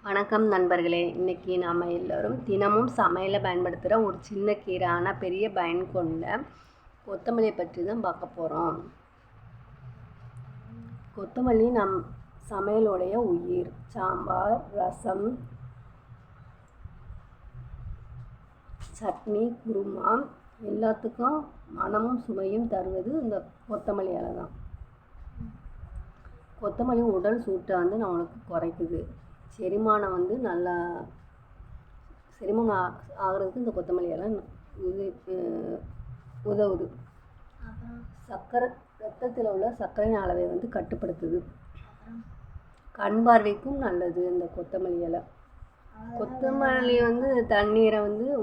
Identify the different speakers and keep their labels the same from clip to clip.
Speaker 1: வணக்கம் நண்பர்களே. இன்றைக்கி நாம் எல்லோரும் தினமும் சமையலில் பயன்படுத்துகிற ஒரு சின்ன கீரை ஆனால் பெரிய பயன் கொண்ட கொத்தமல்லியை பற்றி தான் பார்க்க போகிறோம். கொத்தமல்லி நம் சமையலுடைய உயிர். சாம்பார், ரசம், சட்னி, குருமா எல்லாத்துக்கும் மனமும் சுவையும் தருவது இந்த கொத்தமல்லி இலை தான். கொத்தமல்லி உடல் சூட்டை நம்மளுக்கு குறைக்குது. செரிமானம் நல்லா செரிமானம் ஆகிறதுக்கு இந்த கொத்தமல்லி இலை உதவுது. ரத்தத்தில் உள்ள சர்க்கரையின் அளவை கட்டுப்படுத்துது. கண் பார்வைக்கும் நல்லது இந்த கொத்தமல்லி இலை. கொத்தமல்லி தண்ணீரை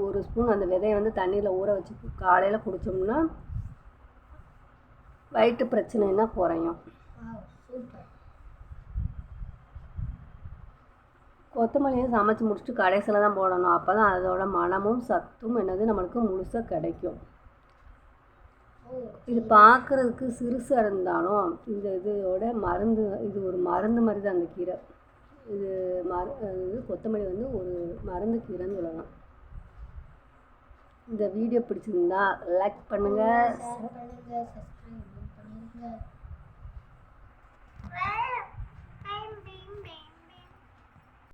Speaker 1: ஒரு ஸ்பூன் அந்த விதையை தண்ணீரில் ஊற வச்சு காலையில் குடித்தோம்னா வயிற்று பிரச்சனைனா குறையும். கொத்தமல்லியை சமைச்சி முடிச்சுட்டு கடைசியில் தான் போடணும். அப்போ தான் அதோட மனமும் சத்தும் நம்மளுக்கு முழுசாக கிடைக்கும். இது பார்க்குறதுக்கு சிறுசாக இருந்தாலும் இந்த இதோட மருந்து, இது ஒரு மருந்து மாதிரி தான் அந்த கீரை. இது கொத்தமல்லி ஒரு மருந்து கீரைன்னு சொல்லலாம். இந்த வீடியோ பிடிச்சிருந்தா லைக் பண்ணுங்கள்.